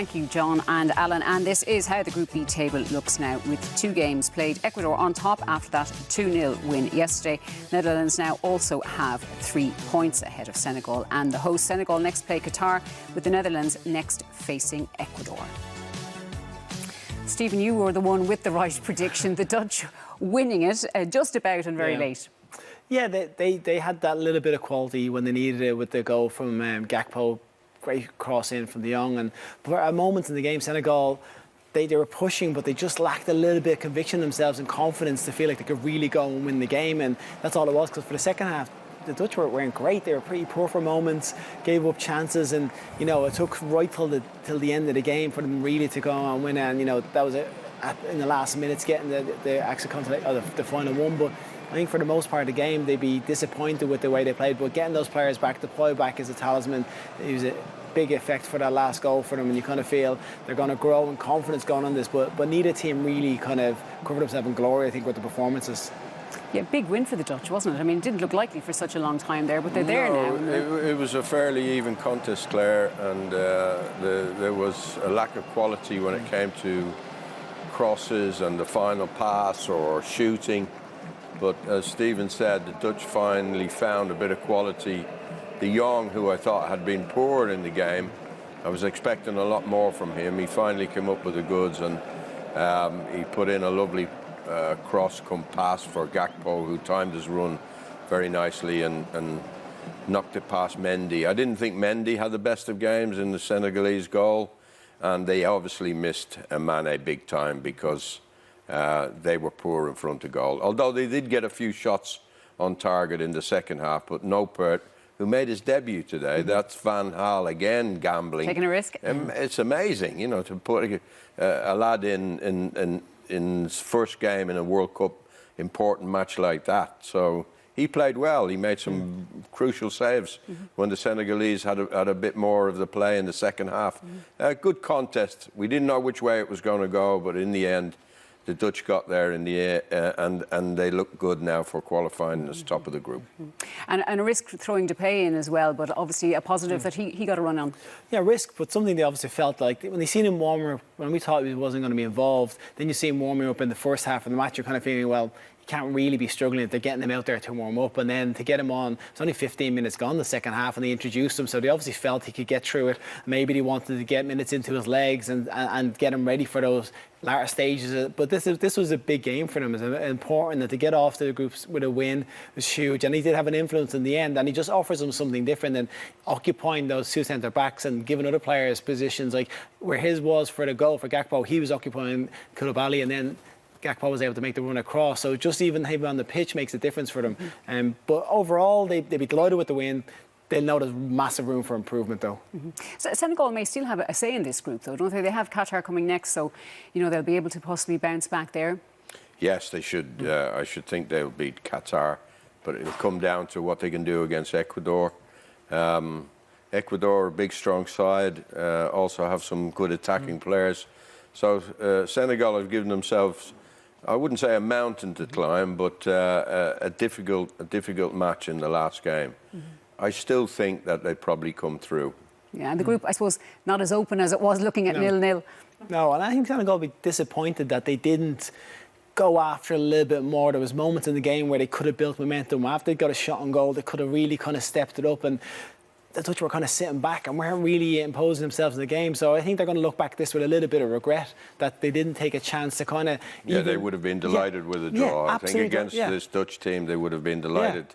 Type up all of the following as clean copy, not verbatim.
Thank you, John and Alan. And this is how the Group B table looks now, with 2 games played. Ecuador on top after that 2-0 win yesterday. Netherlands now also have 3 points ahead of Senegal. And the host Senegal next play Qatar, with the Netherlands next facing Ecuador. Stephen, you were the one with the right prediction. The Dutch winning it just about and very late. Yeah, they had that little bit of quality when they needed it with the goal from Gakpo. Great cross in from De Jong. And for a moment in the game, Senegal, they were pushing, but they just lacked a little bit of conviction themselves and confidence to feel like they could really go and win the game. And that's all it was, because for the second half, the Dutch weren't great. They were pretty poor for moments, gave up chances, and it took right till the end of the game for them really to go and win. And that was it in the last minutes, getting the actual the final one. But I think for the most part of the game, they'd be disappointed with the way they played. But getting those players back, deploy back as a talisman, it was a big effect for that last goal for them. And you kind of feel they're going to grow in confidence going on this. But neither team really kind of covered themselves in glory, I think, with the performances. Yeah, big win for the Dutch, wasn't it? I mean, it didn't look likely for such a long time there, but they're there now. It was a fairly even contest, Claire, and there was a lack of quality when it came to crosses and the final pass or shooting. But as Stephen said, the Dutch finally found a bit of quality. De Jong, who I thought had been poor in the game, I was expecting a lot more from him. He finally came up with the goods, and he put in a lovely cross come pass for Gakpo, who timed his run very nicely and knocked it past Mendy. I didn't think Mendy had the best of games in the Senegalese goal, and they obviously missed Mane big time because they were poor in front of goal. Although they did get a few shots on target in the second half, but Noppert, who made his debut today, that's Van Gaal again gambling. Taking a risk. It's amazing, to put a lad in his first game in a World Cup important match like that. So he played well. He made some crucial saves when the Senegalese had a bit more of the play in the second half. Good contest. We didn't know which way it was going to go, but in the end, the Dutch got there in the air, and they look good now for qualifying as top of the group. And a risk throwing Depay in as well, but obviously a positive that he got a run on. Yeah, risk, but something they obviously felt like when they seen him warm up, when we thought he wasn't going to be involved, then you see him warming up in the first half of the match, you're kind of feeling, well, you can't really be struggling if they're getting him out there to warm up, and then to get him on, it's only 15 minutes gone the second half, and they introduced him, so they obviously felt he could get through it. Maybe they wanted to get minutes into his legs and get him ready for those latter stages. But this was a big game for them. It's important that to get off to the groups with a win was huge, and he did have an influence in the end, and he just offers them something different than occupying those 2 centre backs and giving other players positions like where his was for the goal for Gakpo. He was occupying Koulibaly, and then Gakpo was able to make the run across. So just even him on the pitch makes a difference for them. But overall, they'd be delighted with the win. They'll know there's massive room for improvement, though. So Senegal may still have a say in this group, though, don't they? They have Qatar coming next, so they'll be able to possibly bounce back there. Yes, they should. I should think they'll beat Qatar, but it'll come down to what they can do against Ecuador. Ecuador, a big, strong side, also have some good attacking players. So Senegal have given themselves, I wouldn't say a mountain to climb, but a difficult match in the last game. I still think that they probably come through. Yeah, and the group, I suppose, not as open as it was looking at 0-0. No, and I think Senegal will be disappointed that they didn't go after a little bit more. There was moments in the game where they could have built momentum. After they got a shot on goal, they could have really kind of stepped it up, and the Dutch were kind of sitting back and weren't really imposing themselves in the game. So I think they're going to look back at this with a little bit of regret that they didn't take a chance to kind of... they would have been delighted with a draw. I think against this Dutch team, they would have been delighted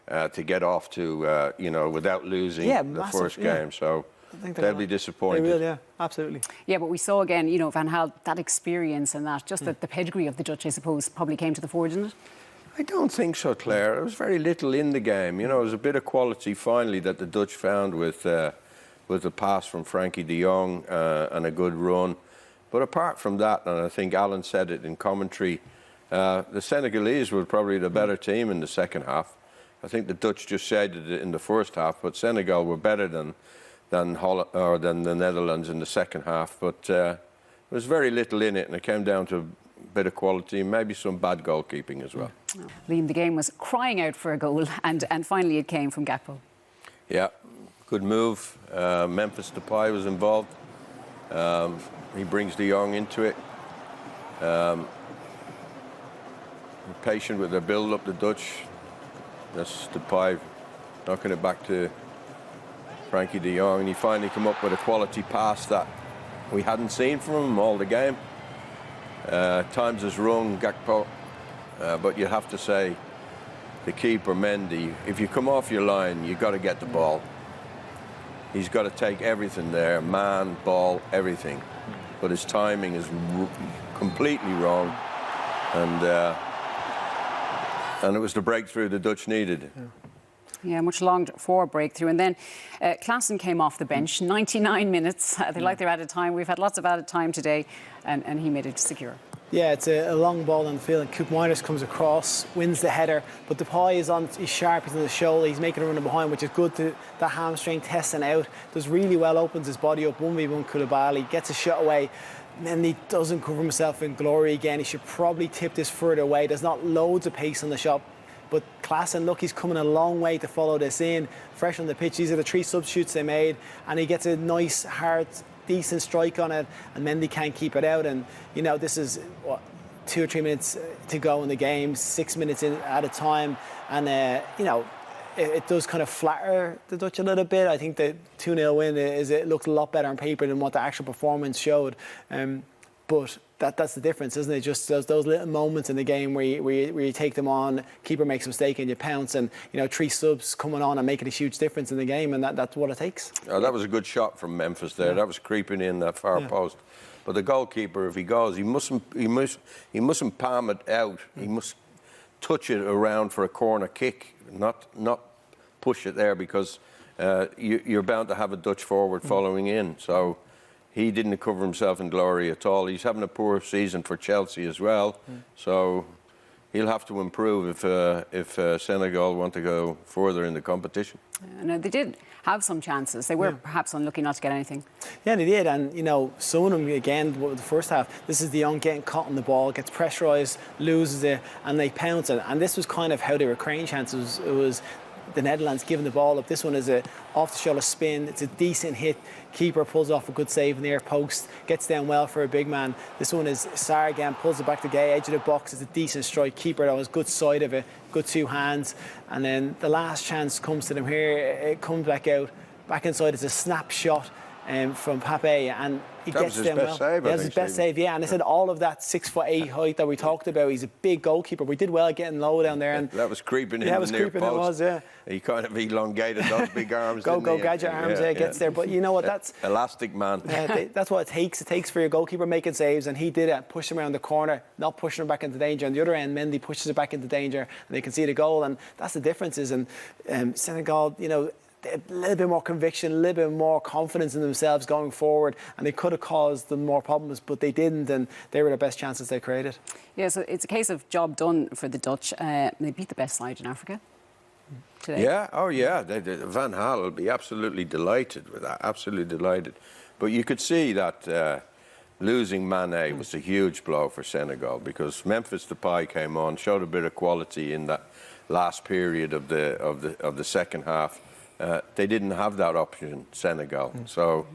to get off to, without losing the first game. So they'll be disappointed. They will, yeah, absolutely. Yeah, but we saw again, Van Gaal, that experience and that, just the pedigree of the Dutch, I suppose, probably came to the fore, didn't it? I don't think so, Claire. There was very little in the game. It was a bit of quality finally that the Dutch found with the pass from Frankie de Jong and a good run. But apart from that, and I think Alan said it in commentary, the Senegalese were probably the better team in the second half. I think the Dutch just shaded it in the first half, but Senegal were better than the Netherlands in the second half. But there was very little in it, and it came down to a bit of quality, maybe some bad goalkeeping as well. Liam, the game was crying out for a goal, and finally it came from Gakpo. Yeah, good move. Memphis Depay was involved. He brings De Jong into it. Patient with their build-up, the Dutch. That's the Depay knocking it back to Frankie De Jong, and he finally come up with a quality pass that we hadn't seen from him all the game. Times has rung Gakpo, but you have to say the keeper Mendy, if you come off your line, you've got to get the ball. He's got to take everything there, man, ball, everything. But his timing is completely wrong, and it was the breakthrough the Dutch needed. Yeah, much longed for breakthrough. And then Klaassen came off the bench, 99 minutes. They like their added time. We've had lots of added time today, and he made it secure. Yeah, it's a long ball on the field, and Coop Miners comes across, wins the header, but Depay he's sharp, he's on the shoulder, he's making a run behind, which is good to the hamstring testing out. Does really well, opens his body up, 1v1 Koulibaly, gets a shot away. Mendy doesn't cover himself in glory again. He should probably tip this further away. There's not loads of pace on the shot, but Klaassen, look, he's coming a long way to follow this in. Fresh on the pitch, these are the 3 substitutes they made, and he gets a nice, hard, decent strike on it, and Mendy can't keep it out. And you know, this is what, 2 or 3 minutes to go in the game, 6 minutes in at a time, and you know, it does kind of flatter the Dutch a little bit. I think the 2-0 win it looks a lot better on paper than what the actual performance showed. But that's the difference, isn't it? Just those little moments in the game where you take them on, keeper makes a mistake and you pounce, and you know, 3 subs coming on and making a huge difference in the game, and that's what it takes. Oh, that was a good shot from Memphis there. Yeah. That was creeping in that far post. But the goalkeeper, if he goes, he mustn't palm it out. He must touch it around for a corner kick, not push it there, because you're bound to have a Dutch forward following in. So he didn't cover himself in glory at all. He's having a poor season for Chelsea as well. So he'll have to improve if Senegal want to go further in the competition. No, they did have some chances. They were perhaps unlucky not to get anything. Yeah, they did. And, you know, some of them, again, the first half, this is De Jong getting caught on the ball, gets pressurised, loses it, and they pounce it. And this was kind of how they were creating chances. It was the Netherlands giving the ball up. This one is a off-the-shoulder spin. It's a decent hit. Keeper pulls off a good save in the air post, gets down well for a big man. This one is Sarr again, pulls it back to Gay, edge of the box. It's a decent strike. Keeper, that was good side of it, good 2 hands. And then the last chance comes to them here. It comes back out, back inside. It's a snapshot from Pape, and he gets down well. That's his best save, yeah. And I said all of that 6'8" height that we talked about. He's a big goalkeeper. We did well getting low down there, and that was creeping in the near post. It was, yeah. He kind of elongated those big arms. go gadget arms, gets there. But you know what? That's elastic man. That's what it takes. It takes for your goalkeeper making saves, and he did it. Pushed him around the corner, not pushing him back into danger. On the other end, Mendy pushes it back into danger, and they can see the goal. And that's the differences. And Senegal, you know, a little bit more conviction, a little bit more confidence in themselves going forward, and they could have caused them more problems, but they didn't, and they were the best chances they created. Yeah, so it's a case of job done for the Dutch. They beat the best side in Africa today. Yeah, oh yeah, Van Gaal will be absolutely delighted with that, absolutely delighted. But you could see that losing Mane was a huge blow for Senegal, because Memphis Depay came on, showed a bit of quality in that last period of the second half. They didn't have that option, Senegal. So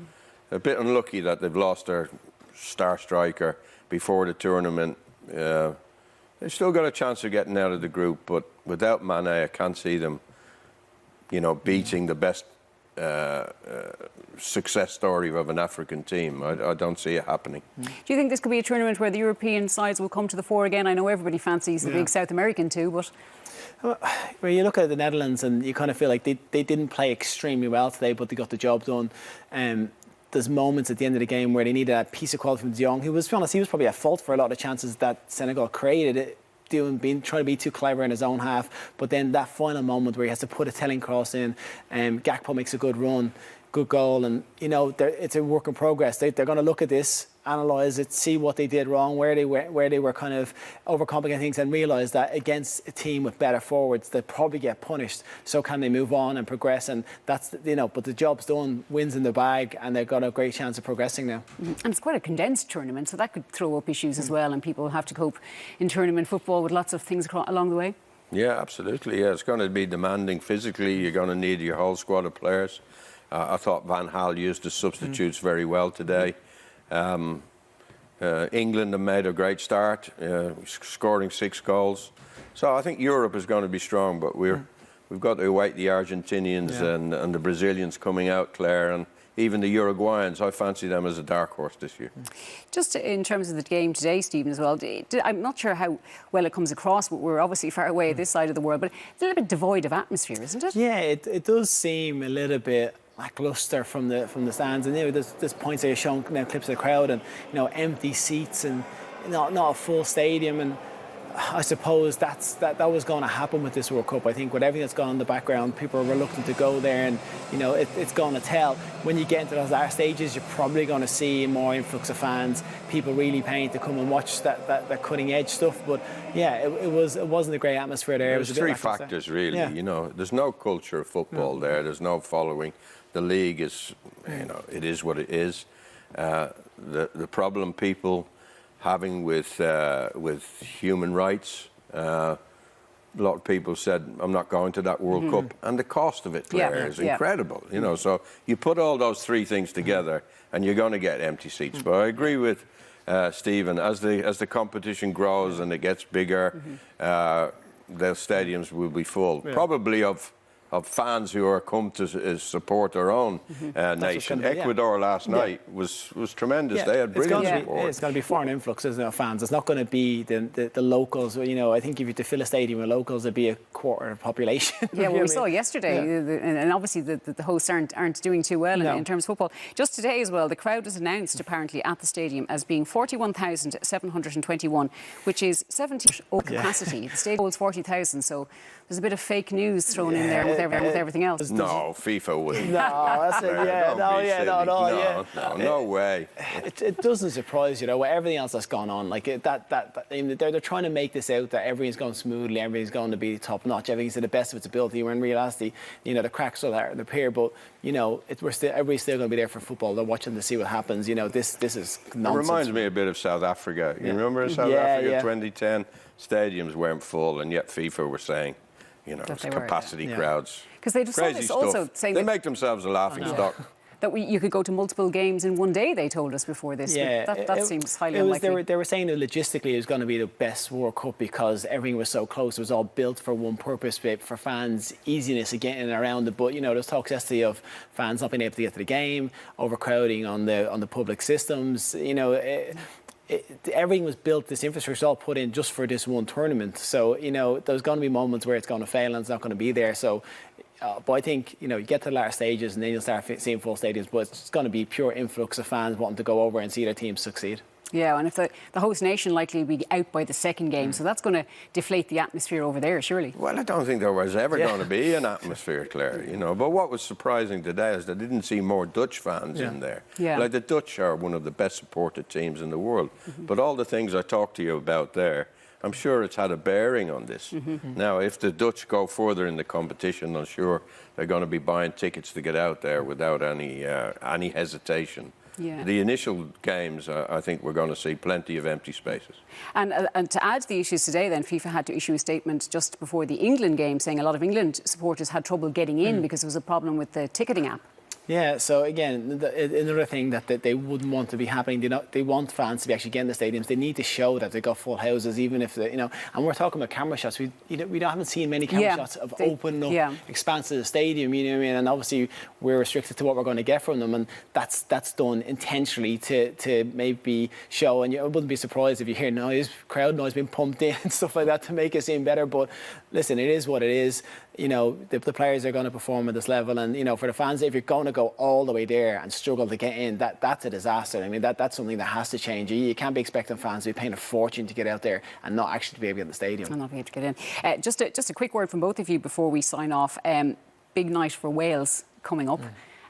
a bit unlucky that they've lost their star striker before the tournament. They've still got a chance of getting out of the group, but without Mane, I can't see them, you know, beating the best success story of an African team. I don't see it happening. Do you think this could be a tournament where the European sides will come to the fore again? I know everybody fancies the big South American too, but when you look at the Netherlands, and you kind of feel like they didn't play extremely well today, but they got the job done. There's moments at the end of the game where they needed a piece of quality from De Jong, who was, to be honest, he was probably at fault for a lot of chances that Senegal created, trying to be too clever in his own half. But then that final moment where he has to put a telling cross in, Gakpo makes a good run, good goal, and you know, it's a work in progress. They're going to look at this, analyse it, see what they did wrong, where they were kind of overcomplicating things, and realise that against a team with better forwards, they probably get punished. So can they move on and progress? And that's, you know, but the job's done, wins in the bag, and they've got a great chance of progressing now. And it's quite a condensed tournament, so that could throw up issues as well, and people have to cope in tournament football with lots of things along the way. Yeah, absolutely. Yeah, it's going to be demanding physically. You're going to need your whole squad of players. I thought Van Gaal used the substitutes very well today. England have made a great start, scoring 6 goals. So I think Europe is going to be strong, but we've got to await the Argentinians and the Brazilians coming out, Claire, and even the Uruguayans. I fancy them as a dark horse this year. Just in terms of the game today, Stephen, as well, I'm not sure how well it comes across, but we're obviously far away this side of the world, but it's a little bit devoid of atmosphere, isn't it? Yeah, it does seem a little bit lackluster from the stands, and there's points there showing clips of the crowd and empty seats and not a full stadium, and I suppose that was going to happen with this World Cup. I think with everything that's gone on in the background, people are reluctant to go there, and it's going to tell. When you get into those last stages, you're probably going to see more influx of fans, people really paying to come and watch that cutting edge stuff. But yeah, it wasn't a great atmosphere there. There's 3 factors really. Yeah. There's no culture of football there. There's no following. The league is, it is what it is. The problem people having with human rights. A lot of people said, I'm not going to that World Cup. And the cost of it, Claire, is incredible. So you put all those 3 things together and you're going to get empty seats. But I agree with Stephen, as the competition grows and it gets bigger, the stadiums will be full. Probably of fans who are come to support their own nation. Ecuador last night was tremendous. Yeah. They had brilliant support. It's going to be foreign influx, isn't it, fans? It's not going to be the locals. I think if you had to fill a stadium with locals, it'd be a quarter of the population. Yeah, well, we saw yesterday, and obviously the hosts aren't doing too well in terms of football. Just today as well, the crowd was announced apparently at the stadium as being 41,721, which is 70% over capacity. The stadium holds 40,000, so there's a bit of fake news thrown in there with everything else. No, FIFA wouldn't. No, that's it. No way. It doesn't surprise you, with everything else that's gone on. Like they're trying to make this out that everything's going smoothly, everything's going to be top notch, everything's to the best of its ability. When in reality, the cracks are there, appear, but everybody's still going to be there for football. They're watching to see what happens. This is nonsense. It reminds me a bit of South Africa. You remember South Africa 2010? Stadiums weren't full, and yet FIFA were saying, it's capacity crowds. Because they just saw this also saying they make themselves a laughing stock. That you could go to multiple games in one day, they told us before this. Yeah, that seems highly unlikely. They were saying that logistically it was going to be the best World Cup because everything was so close. It was all built for one purpose, for fans, easiness of getting around it. But there's talks yesterday of fans not being able to get to the game, overcrowding on the public systems. Everything was built, this infrastructure all put in just for this one tournament. So, there's going to be moments where it's going to fail and it's not going to be there. So, but I think, you get to the latter stages and then you'll start seeing full stadiums. But it's going to be pure influx of fans wanting to go over and see their team succeed. Yeah, and if the host nation likely will be out by the second game, so that's going to deflate the atmosphere over there, surely. Well, I don't think there was ever going to be an atmosphere, Claire, But what was surprising today is that I didn't see more Dutch fans in there. Yeah. Like the Dutch are one of the best supported teams in the world. But all the things I talked to you about there, I'm sure it's had a bearing on this. Now, if the Dutch go further in the competition, I'm sure they're going to be buying tickets to get out there without any hesitation. Yeah. The initial games, I think we're going to see plenty of empty spaces. And to add to the issues today, then, FIFA had to issue a statement just before the England game saying a lot of England supporters had trouble getting in because there was a problem with the ticketing app. Yeah, so again, another thing that they wouldn't want to be happening, they want fans to be actually getting the stadiums. They need to show that they've got full houses, even if and we're talking about camera shots. We haven't seen many camera shots of opening up expanse of the stadium. You know what I mean? And obviously we're restricted to what we're going to get from them, and that's done intentionally to maybe show. And I wouldn't be surprised if you hear crowd noise being pumped in and stuff like that to make it seem better. But listen, it is what it is. The players are going to perform at this level, and for the fans, if you're going to go all the way there and struggle to get in, that's a disaster. I mean, that's something that has to change. You can't be expecting fans to be paying a fortune to get out there and not actually to be able to get in the stadium. And not be able to get in. Just a quick word from both of you before we sign off. Big night for Wales coming up.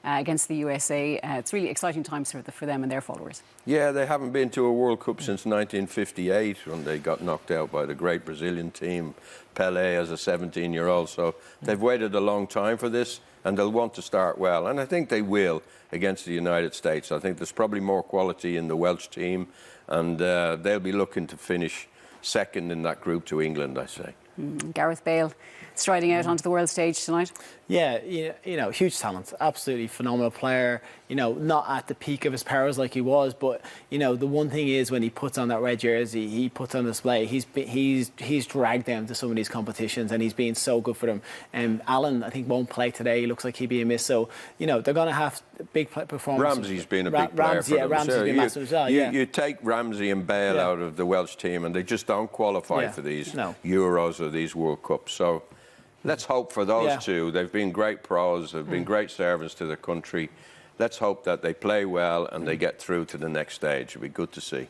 Against the USA. It's really exciting times for them and their followers. Yeah, they haven't been to a World Cup since 1958 when they got knocked out by the great Brazilian team, Pelé as a 17-year-old. So they've waited a long time for this, and they'll want to start well. And I think they will against the United States. I think there's probably more quality in the Welsh team, and they'll be looking to finish second in that group to England, I say. Gareth Bale striding out onto the world stage tonight. Yeah, huge talent, absolutely phenomenal player. Not at the peak of his powers like he was, but the one thing is when he puts on that red jersey, he puts on display. He's dragged them to some of these competitions, and he's been so good for them. Alan, I think, won't play today. He looks like he'd be a miss. So they're going to have big performances. Ramsey's been a big player for them. Ramsey's been massive as well. You take Ramsey and Bale out of the Welsh team, and they just don't qualify for these Euros or these World Cups. So let's hope for those two. They've been great pros. They've been great servants to the country. Let's hope that they play well and they get through to the next stage. It'll be good to see.